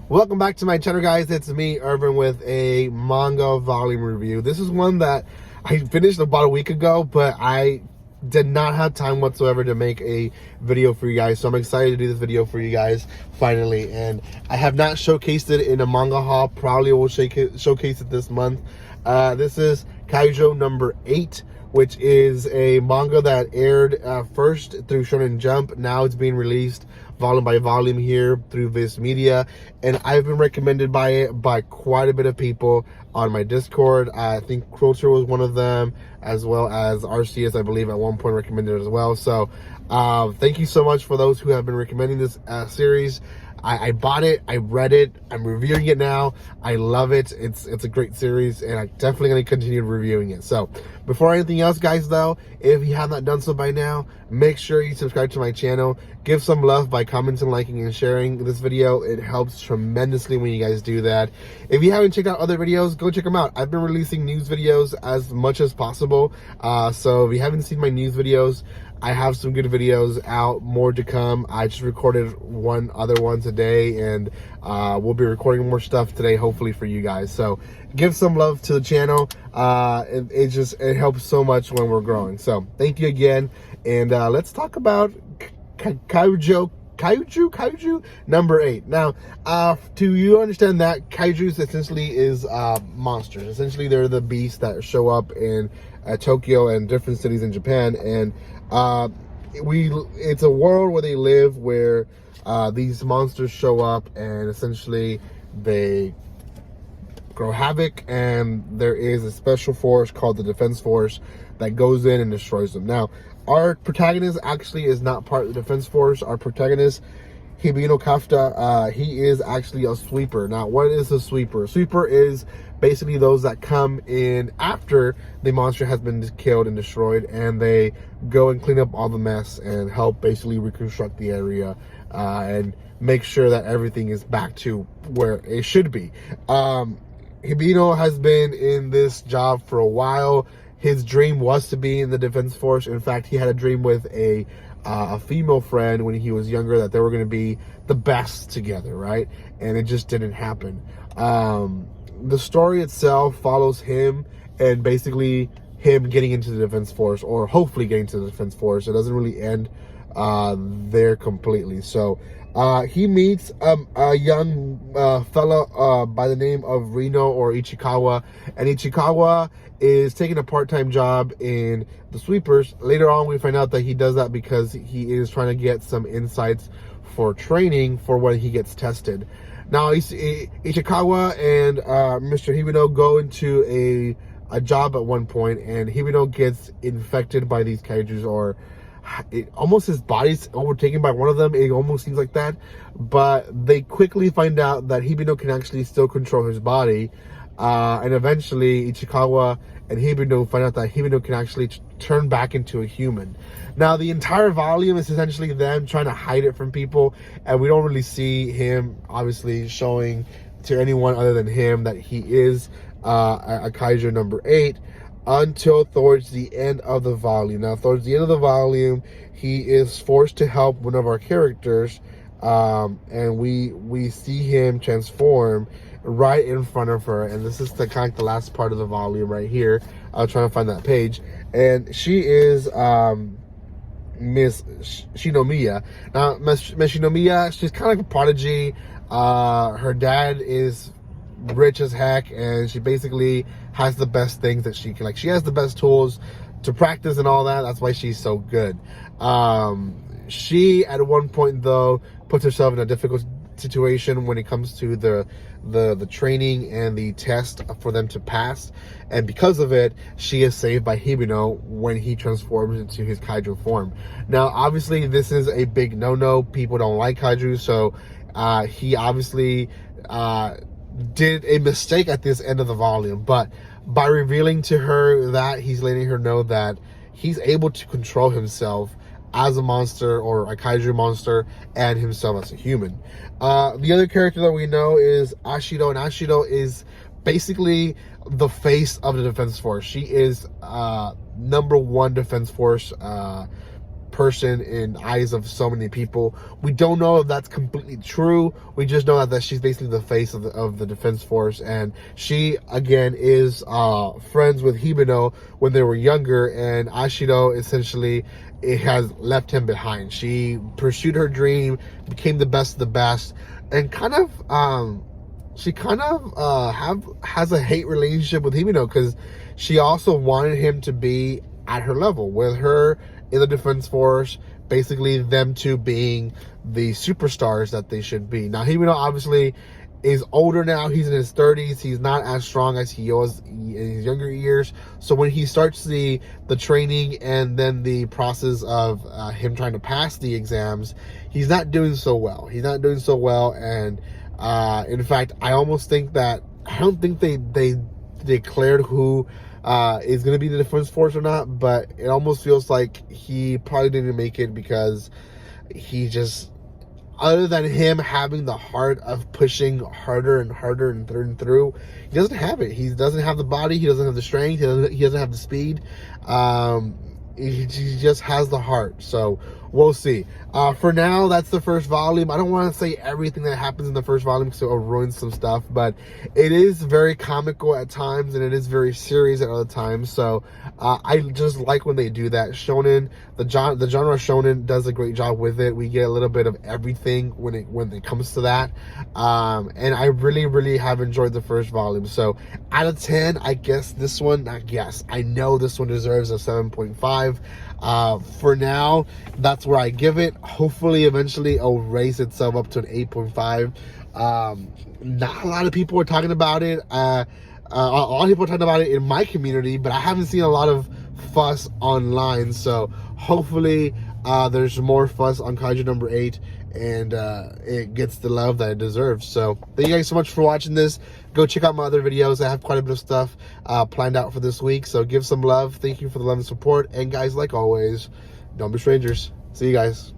Welcome back to my channel, guys. It's me, Irvin, with a manga volume review. This is one that I finished about a week ago, but I did not have time whatsoever to make a video for you guys, so I'm excited to do this video for you guys finally. And I have not showcased it in a manga haul. Probably will showcase it this month. This is Kaiju number 8, which is a manga that aired first through Shonen Jump. Now it's being released volume by volume here through Viz Media, and I've been recommended by it by quite a bit of people on my Discord. I think Quilter was one of them, as well as RCS, I believe, at one point recommended it as well. So thank you so much for those who have been recommending this series. I bought it, I read it, I'm reviewing it now. I love it. It's a great series, and I'm definitely going to continue reviewing it. So before anything else, guys, though, if you have not done so by now, make sure you subscribe to my channel. Give some love by commenting, liking, and sharing this video. It helps tremendously when you guys do that. If you haven't checked out other videos, go check them out. I've been releasing news videos as much as possible. So if you haven't seen my news videos, I have some good videos out, more to come. I just recorded one today, and we'll be recording more stuff today, hopefully, for you guys. So give some love to the channel. It helps so much when we're growing. So thank you again, and let's talk about Kaiju number 8. Now, to you understand that Kaiju essentially is monsters. Essentially, they're the beasts that show up in Tokyo and different cities in Japan, and it's a world where they live, where these monsters show up, and essentially they grow havoc, and there is a special force called the Defense Force that goes in and destroys them. Now, our protagonist actually is not part of the Defense Force. Our protagonist, Hibino Kafta, he is actually a sweeper. Now, what is a sweeper? A sweeper is basically those that come in after the monster has been killed and destroyed, and they go and clean up all the mess and help basically reconstruct the area and make sure that everything is back to where it should be. Hibino has been in this job for a while. His dream was to be in the Defense Force. In fact, he had a dream with a female friend when he was younger that they were going to be the best together, right? And it just didn't happen. The story itself follows him and basically him getting into the Defense Force, or hopefully getting to the Defense Force. It doesn't really end there completely. So he meets a young fella by the name of Reno, or Ichikawa, and Ichikawa is taking a part-time job in the sweepers. Later on, we find out that he does that because he is trying to get some insights for training for when he gets tested. Now, Ichikawa and Mr. Hibino go into a job at one point, and Hibino gets infected by these kaijus, or almost his body's overtaken by one of them. It almost seems like that, but they quickly find out that Hibino can actually still control his body, and eventually Ichikawa and Hibino find out that Hibino can actually turn back into a human. Now, the entire volume is essentially them trying to hide it from people, and we don't really see him obviously showing to anyone other than him that he is a Kaiju number 8, until towards the end of the volume. Now, towards the end of the volume, he is forced to help one of our characters, and we see him transform right in front of her. And this is the kind of the last part of the volume right here. I'll try to find that page. And she is Miss Shinomiya. Now, Miss Shinomiya, she's kind of like a prodigy. Her dad is rich as heck, and she basically has the best things that she can, like, she has the best tools to practice and all that. That's why she's so good. She, at one point, though, puts herself in a difficult situation when it comes to the training and the test for them to pass, and because of it, she is saved by Hibino when he transforms into his kaiju form. Now, obviously, this is a big no-no. People don't like kaiju, so he obviously did a mistake at this end of the volume, but by revealing to her that, he's letting her know that he's able to control himself as a monster, or a kaiju monster, and himself as a human. The other character that we know is Ashido, and Ashido is basically the face of the Defense Force. She is #1 Defense Force person in eyes of so many people. We don't know if that's completely true. We just know that she's basically the face of the Defense Force, and she again is friends with Hibino when they were younger, and Ashido essentially it has left him behind. She pursued her dream, became the best of the best, and she has a hate relationship with Hibino because she also wanted him to be at her level with her in the Defense Force, basically them two being the superstars that they should be. Now Hibino obviously is older now. He's in his 30s. He's not as strong as he was in his younger years. So when he starts the training and then the process of him trying to pass the exams, he's not doing so well. And in fact, I don't think they declared who is going to be the Defense Force or not, but it almost feels like he probably didn't make it because he just, other than him having the heart of pushing harder and harder and through, he doesn't have it. He doesn't have the body. He doesn't have the strength. He doesn't have the speed. He just has the heart. So we'll see. For now, that's the first volume. I don't want to say everything that happens in the first volume because it'll ruin some stuff, but it is very comical at times and it is very serious at other times. So I just like when they do that. Shonen, the genre shonen does a great job with it. We get a little bit of everything when it comes to that. And I really have enjoyed the first volume. So out of 10, I know this one deserves a 7.5. For now, that's where I give it. Hopefully eventually it'll raise itself up to an 8.5. Not a lot of people are talking about it. A lot of people are talking about it in my community, but I haven't seen a lot of fuss online. So hopefully there's more fuss on Kaiju number 8 and it gets the love that it deserves. So thank you guys so much for watching this. Go check out my other videos. I have quite a bit of stuff planned out for this week, so give some love. Thank you for the love and support, and guys, like always, don't be strangers. See you guys.